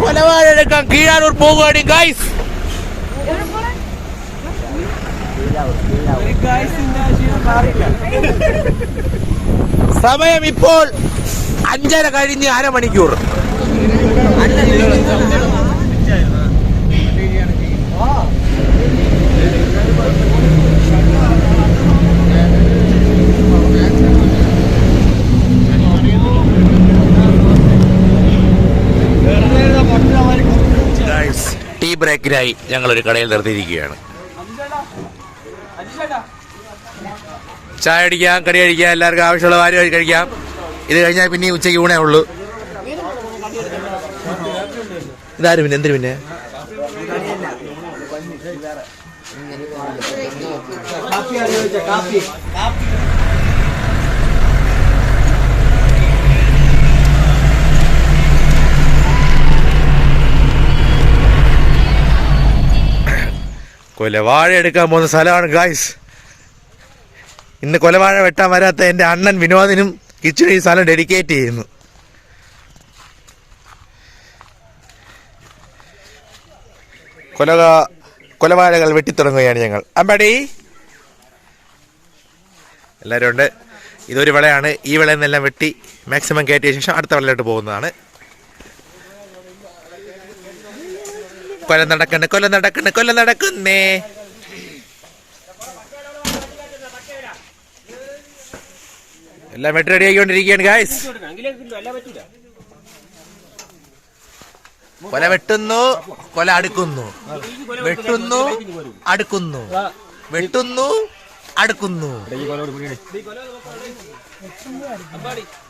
കൊലവാഴെടുക്കാൻ കീഴാനൂർ പോകുകയാണ് ഗൈസ്. സമയം ഇപ്പോൾ 5:30 കഴിഞ്ഞ് അരമണിക്കൂർ. ടീ ബ്രേക്കിനായി ഞങ്ങളൊരു കടയിൽ നിർത്തിയിരിക്കുകയാണ്. ചായ അടിക്കാം, കടി കഴിക്കാം, എല്ലാവർക്കും ആവശ്യമുള്ള വാരി കഴിക്കാം. ഇത് കഴിഞ്ഞാൽ പിന്നെ ഉച്ചയ്ക്ക് ഊണേ ഉള്ളൂ. ഇതാരും പിന്നെ എന്തിനു പിന്നെ കൊലവാഴ എടുക്കാൻ പോകുന്ന സ്ഥലമാണ് ഗായ്സ്. ഇന്ന് കൊലവാഴ വെട്ടാൻ വരാത്ത എൻ്റെ അണ്ണൻ വിനോദിനും കിച്ചണും ഈ സ്ഥലം ഡെഡിക്കേറ്റ് ചെയ്യുന്നു. കൊലവാഴകൾ വെട്ടിത്തുടങ്ങുകയാണ് ഞങ്ങൾ. അമ്പാടി എല്ലാവരും ഉണ്ട്. ഇതൊരു വിളയാണ്. ഈ വിളയിൽ നിന്നെല്ലാം വെട്ടി മാക്സിമം കയറ്റിയ ശേഷം അടുത്ത വിളയിലോട്ട് പോകുന്നതാണ്. കൊല നടക്കുന്നേ. എല്ലാം വെട്ടി റെഡി ആയിക്കൊണ്ടിരിക്കുകയാണ് ഗായ്സ്. കൊല വെട്ടുന്നു, കൊല അടുക്കുന്നു, വെട്ടുന്നു, അടുക്കുന്നു, വെട്ടുന്നു, അടുക്കുന്നു.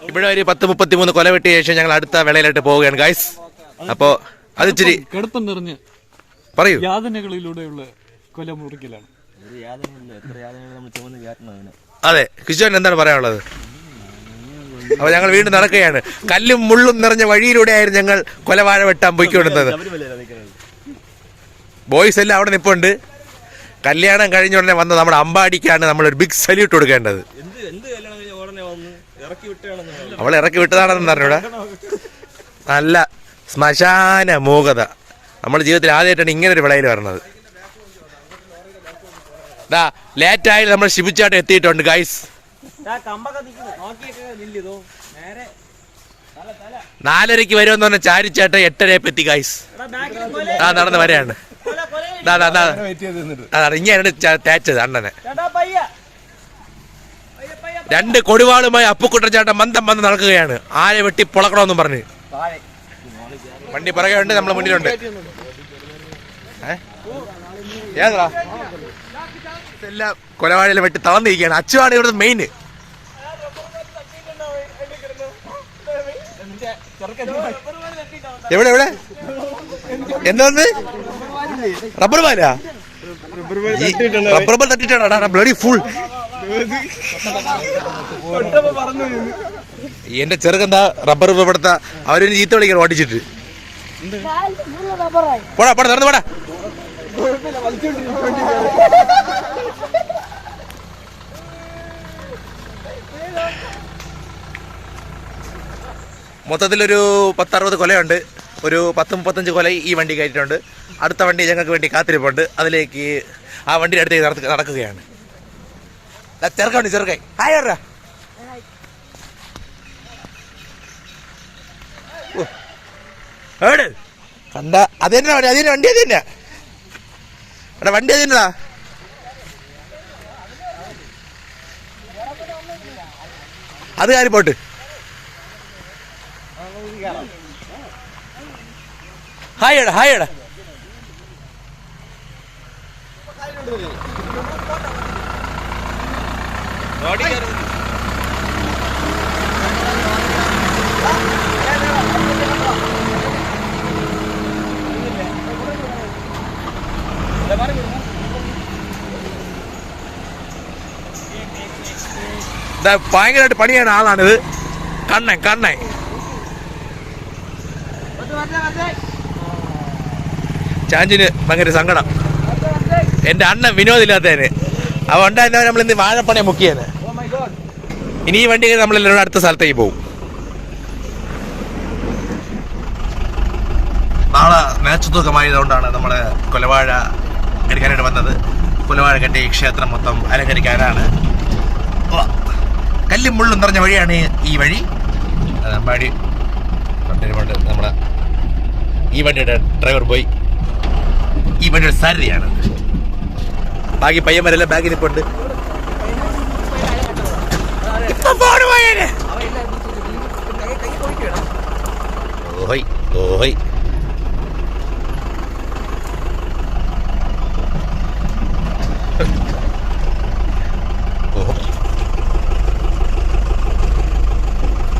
ഇവിടെ ഒരു 10-33 കൊല വെട്ടിയ ശേഷം ഞങ്ങൾ അടുത്ത വിളയിലോട്ട് പോവുകയാണ് ഗായ്സ്. അപ്പോ അത് ഇച്ചിരി കടുപ്പം നിറഞ്ഞ് പറയൂ യാതനകളിലൂടെയുള്ള കൊല മുറിക്കലാണ്. അതെ, കിഷോൻ എന്താണ് പറയാനുള്ളത്? അപ്പൊ ഞങ്ങൾ വീണ്ടും നടക്കുകയാണ്. കല്ലും മുള്ളും നിറഞ്ഞ വഴിയിലൂടെയായിരുന്നു ഞങ്ങൾ കൊലവാഴ വെട്ടാൻ പോയിക്കൊണ്ടിരുന്നത്. ബോയ്സ് എല്ലാം അവിടെ നിൽപ്പുണ്ട്. കല്യാണം കഴിഞ്ഞ ഉടനെ വന്ന നമ്മുടെ അമ്പാടിക്കാണ് നമ്മളൊരു ബിഗ് സല്യൂട്ട് കൊടുക്കേണ്ടത്. അവൾ ഇറക്കി വിട്ടതാണെന്ന് പറഞ്ഞൂടാ. നല്ല ശ്മശാന മൂകത. നമ്മുടെ ജീവിതത്തിൽ ആദ്യമായിട്ടാണ് ഇങ്ങനൊരു വിളയിൽ വരണത്. ലേറ്റായി നമ്മൾ ശിബിച്ചാട്ട് എത്തിയിട്ടുണ്ട് ഗൈസ്. 4:30 വരുമെന്ന് പറഞ്ഞ ചാരിച്ചാട്ട് 8:30 എത്തി ഗൈസ്. നടന്ന് വരെയാണ്. ഇങ്ങനെയാണ് തേച്ചത് അണ്ണനെ. 2 കൊടുവാളുമായി അപ്പുക്കുട്ടൻ ചേട്ടൻ മന്ദം വന്ന് നടക്കുകയാണ്. ആരെ വെട്ടി പൊളക്കണമെന്നും പറഞ്ഞ്. വണ്ടി പുറകെ ഉണ്ട്, നമ്മളെ മുന്നിലുണ്ട്. ഏതാ എല്ലാം കൊലവാഴയിലും വെട്ടി തളർന്നിരിക്കുകയാണ്. അച്ചുവാണ് ഇവിടുത്തെ മെയിൻ. എവിടെ എവിടെ എന്താന്ന് റബ്ബർ പാലാ? റബ്ബർ പാൽ തട്ടിട്ടാണ് ബ്ലഡി ഫുൾ. എന്റെ ചെറുക്കെന്താ റബ്ബർ ഇവിടുത്തെ അവരൊരു ചീത്ത വിളിക്കാൻ ഓടിച്ചിട്ട്. പോടാ പോടാ നടന്നു പോടാ. മൊത്തത്തിലൊരു 10-60 കൊലയുണ്ട്. ഒരു 10-35 കൊല ഈ വണ്ടി കയറ്റിയിട്ടുണ്ട്. അടുത്ത വണ്ടി ഞങ്ങൾക്ക് വേണ്ടി കാത്തിരിപ്പുണ്ട്. അതിലേക്ക് ആ വണ്ടിയുടെ അടുത്തേക്ക് നടക്കുകയാണ്. ചെറുക്കുണ്ട് ചെറുക്കായി. ഹായ് ഓടാ. കണ്ട അതെന്നാ വണ്ടി? അതിന് വണ്ടി അത് തന്നെയാ. എടാ വണ്ടി അത് തന്നെടാ. അത് കാര്യം പോട്ട്. ഹായ് എടാ, ഹായ് എടാ. ഭയങ്കരമായിട്ട് പണിയാണ് ആളാണിത്. കണ്ണൻ ചാഞ്ചിന് ഭയങ്കര സങ്കടം. എൻ്റെ അണ്ണൻ വിനോദില്ലാത്തതിന് അവ ഉണ്ടായിരുന്നവൻ നമ്മൾ ഇന്ന് വാഴപ്പണയെ മുക്കിയത്. ഇനി ഈ വണ്ടി നമ്മളെല്ലാവരും അടുത്ത സ്ഥലത്തേക്ക് പോകും. നാളെ നേർച്ചത്തൂക്കമായതുകൊണ്ടാണ് നമ്മൾ കൊലവാഴ എടുക്കാനായിട്ട് വന്നത്. കൊലവാഴ കെട്ടി ക്ഷേത്രം മൊത്തം അലങ്കരിക്കാനാണ്. കല്ലും മുള്ളും നിറഞ്ഞ വഴിയാണ് ഈ വഴി. വണ്ടി നമ്മുടെ ഈ വണ്ടിയുടെ ഡ്രൈവർ പോയി. ഈ വണ്ടിയുടെ സാരഥിയാണ്. ബാക്കി പയ്യന്മാരെല്ലാം ബാഗിൽ ഇപ്പുണ്ട്. ഓഹോയ് ഓഹോയ്.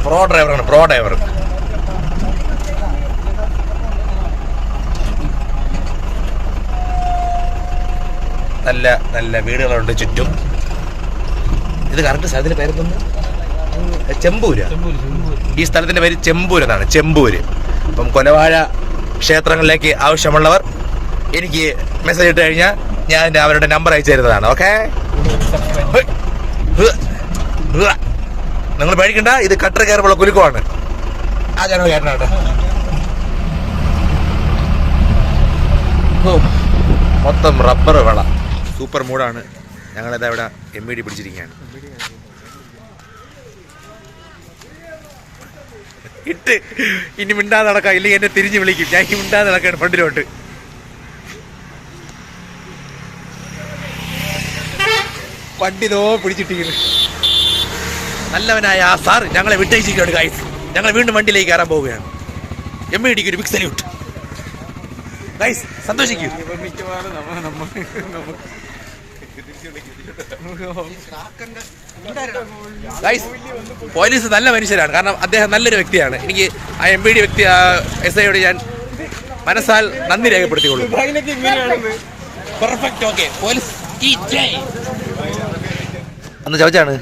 പ്രോ ഡ്രൈവറാണ്, പ്രോ ഡ്രൈവർ. നല്ല നല്ല വീടുകളുണ്ട് ചുറ്റും. ഇത് കറക്റ്റ് സ്ഥലത്തിന്റെ പേരെന്തൊന്ന്? ചെമ്പൂര്. ഈ സ്ഥലത്തിന്റെ പേര് ചെമ്പൂര് എന്നാണ്, ചെമ്പൂര്. അപ്പം കൊലവാഴ ക്ഷേത്രങ്ങളിലേക്ക് ആവശ്യമുള്ളവർ എനിക്ക് മെസ്സേജ് ഇട്ട് കഴിഞ്ഞാൽ ഞാൻ അവരുടെ നമ്പർ അയച്ചു തരുന്നതാണ്. ഓക്കെ, നിങ്ങൾ പേടിക്കണ്ട, ഇത് കട്ടർ കയറുമ്പോൾ കുലുക്കമാണ്. ആ ജനോ കേട്ടനാട്ടെ. മൊത്തം റബ്ബർ വള. സൂപ്പർ മൂഡാണ്. ഞങ്ങളിതാ ഇവിടെ MVD പിടിച്ചിരിക്കുകയാണ്. ഇട്ട് ഇനി മിണ്ടാതെ നടക്കാം, ഇല്ലെങ്കിൽ എന്നെ തിരിഞ്ഞു വിളിക്കും. ഞാൻ ഈ മിണ്ടാതെ നടക്കാണ് ഫ്രണ്ടിലോട്ട്. വണ്ടി നോ പിടിച്ചിട്ടിരിക്കുന്നു. നല്ലവനായ ആ സാർ ഞങ്ങളെ വിട്ടയച്ചിരിക്കുകയാണ് ഗൈസ്. ഞങ്ങൾ വീണ്ടും വണ്ടിയിലേക്ക് കയറാൻ പോവുകയാണ്. MVDക്ക് ഒരു ബിഗ് സല്യൂട്ട് ഗൈസ്. സന്തോഷിക്കൂ. ഗൈസ്, പോലീസ് നല്ല മനുഷ്യരാണ്. കാരണം അദ്ദേഹം നല്ലൊരു വ്യക്തിയാണ്. എനിക്ക് ആ MVD വ്യക്തി SIയോട് ഞാൻ മനസ്സാൽ നന്ദി രേഖപ്പെടുത്തിക്കൊള്ളു. പെർഫെക്റ്റ്. ഓക്കെ, പോലീസ് അന്ന് ചവച്ചാണ്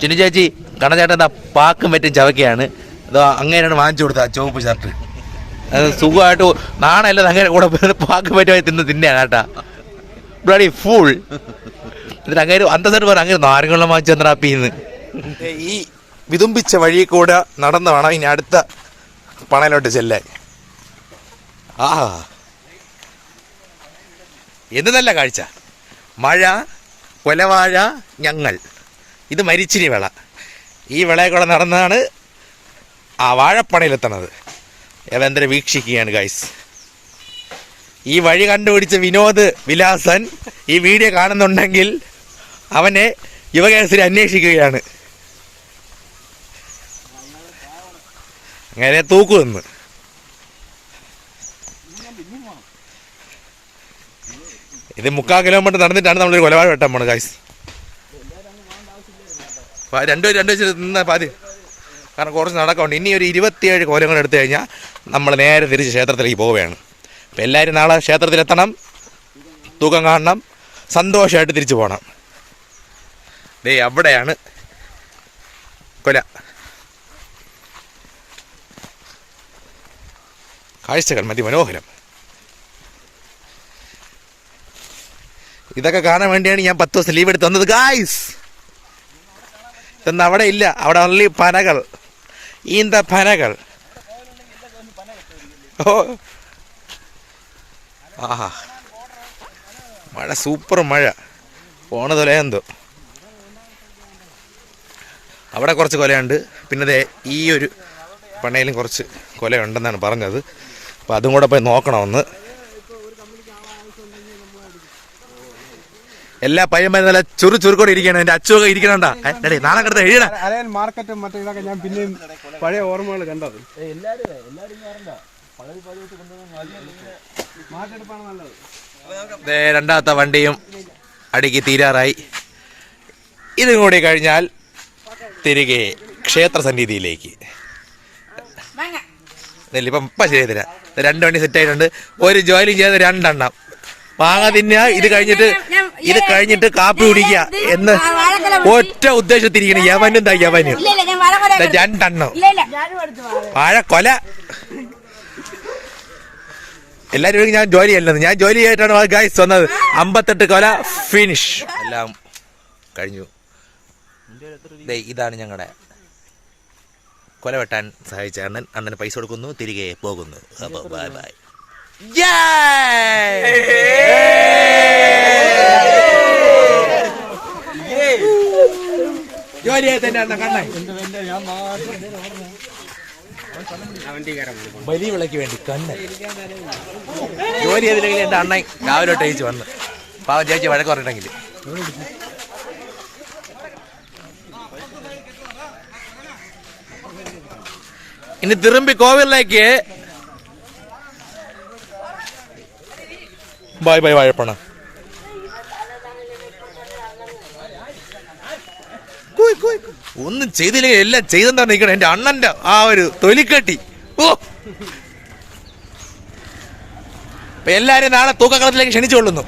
ചിന്നു ചേച്ചി. കണ്ണചേട്ടൻ എന്താ പാക്കും പറ്റും ചവക്കയാണ്. അതോ അങ്ങനെയാണ് വാങ്ങിച്ചു കൊടുത്ത ചുവപ്പ് ഷർട്ട്. അത് സുഖമായിട്ട് നാണല്ലോ അങ്ങനെ കൂടെ പാക്കും പറ്റുമായി തിന്നാണ് കേട്ടാ. Bloody full. എന്നിട്ട് അങ്ങനെ അന്തസ്സായിട്ട് പറഞ്ഞു അങ്ങനെ നാരങ്ങളും വാങ്ങിച്ചു തന്നാപ്പിന്ന്. ഈ വിതുമ്പിച്ച വഴി കൂടെ നടന്നു വേണം ഇനി അടുത്ത പണയിലോട്ട് ചെല്ലാൻ. ആ എന്ത് നല്ല കാഴ്ച. മഴ, കൊലവാഴ, ഞങ്ങൾ. ഇത് മരിച്ചിനി വിള. ഈ വിളയെ കൂടെ നടന്നാണ് ആ വാഴപ്പണയിലെത്തണത്. ഏവന്തര വീക്ഷിക്കുകയാണ് ഗൈസ്. ഈ വഴി കണ്ടുപിടിച്ച വിനോദ് വിലാസൻ ഈ വീഡിയോ കാണുന്നുണ്ടെങ്കിൽ അവനെ യുവകേസരി അന്വേഷിക്കുകയാണ്. അങ്ങനെ തൂക്കുമെന്ന്. ഇത് 3/4 കിലോമീറ്റർ നടന്നിട്ടാണ് നമ്മളൊരു കൊലവാഴ വെട്ടാൻ പോണത് ഗൈസ്. രണ്ടു വെച്ച് നിന്ന പാതി. കാരണം കുറച്ച് നടക്കമുണ്ട്. ഇനി ഒരു 27 കോലങ്ങൾ എടുത്തു കഴിഞ്ഞാൽ നമ്മൾ നേരെ തിരിച്ച് ക്ഷേത്രത്തിലേക്ക് പോവുകയാണ്. അപ്പം എല്ലാവരും നാളെ ക്ഷേത്രത്തിലെത്തണം, തൂക്കം കാണണം, സന്തോഷമായിട്ട് തിരിച്ചു പോകണം. ദേ അവിടെയാണ് കൊല. കാഴ്ചകൾ മനോഹരം. ഇതൊക്കെ കാണാൻ വേണ്ടിയാണ് ഞാൻ 10 ദിവസം ലീവ് എടുത്ത് വന്നത് ഗായ്സ്. ഇതൊന്നും അവിടെ ഇല്ല. അവിടെ ഓൺലി പനകൾ, ഈന്ത പനകൾ. ഓ ആഹാ, മഴ, സൂപ്പർ മഴ. പോണതുപോലെ എന്തോ. അവിടെ കുറച്ച് കൊലയുണ്ട്. പിന്നെ ഈ ഒരു പണയിലും കുറച്ച് കൊലയുണ്ടെന്നാണ് പറഞ്ഞത്. അപ്പോൾ അതും കൂടെ പോയി നോക്കണമെന്ന്. എല്ലാ പയ്യന്മാരും നല്ല ചുറുചുറുക്കോടെ ഇരിക്കണം. എൻ്റെ അച്ചുവൊക്കെ ഇരിക്കണണ്ടാ. നാളെ കിടത്ത് എഴുതണ മാർക്കറ്റും മറ്റേ ഇതൊക്കെ ഞാൻ പിന്നെയും പഴയ ഓർമ്മകൾ കണ്ടത്. രണ്ടാമത്തെ വണ്ടിയും അടുക്കി തീരാറായി. ഇതും കൂടി കഴിഞ്ഞാൽ തിരികെ ക്ഷേത്ര സന്നിധിയിലേക്ക്. ഇപ്പം ശരിയാ. 2 വണ്ടി സെറ്റായിട്ടുണ്ട്. ഒരു ജോലി ചെയ്ത് 2 എണ്ണം മാങ്ങ തിന്നുക. ഇത് കഴിഞ്ഞിട്ട് കാപ്പി കുടിക്കുക എന്ന് ഒറ്റ ഉദ്ദേശത്തിരിക്കണം. യവനും യവന് 2 എണ്ണം വാഴക്കൊല. എല്ലാവരും ഞാൻ ജോലി അല്ലെന്ന്, ഞാൻ ജോലി ആയിട്ടാണ് ഗൈസ് വന്നത്. 58 കൊല ഫിനിഷ്, എല്ലാം കഴിഞ്ഞു. ഇതാണ് ഞങ്ങളുടെ കൊല വെട്ടാൻ സഹായിച്ച അണ്ണൻ. അണ്ണന് പൈസ കൊടുക്കുന്നു, തിരികെ പോകുന്നു. അപ്പോൾ ബൈ ബൈ. ജോലിയായി തന്നെ അണ്ണൻ കണ്ണായി ബലി വിളക്ക് വേണ്ടി കണ്ണൻ ജോലി ചെയ്തില്ലെങ്കിൽ എൻ്റെ അണ്ണൻ രാവിലെ ടേച്ച് വന്ന് പാവം ചേച്ചി വഴക്ക് പറഞ്ഞിട്ടെങ്കിൽ. ഇനി തിരുമ്പി കോവിലേക്ക് ബൈ ബൈ വാഴപ്പണ. ഒന്നും ചെയ്തില്ലെങ്കിൽ എല്ലാം ചെയ്തെന്താ നിൽക്കണം എൻ്റെ അണ്ണന്റെ ആ ഒരു തൊലിക്കെട്ടി. ഓ, എല്ലാരും നാളെ തൂക്കക്കളത്തിലേക്ക് ക്ഷണിച്ചുകൊള്ളുന്നു.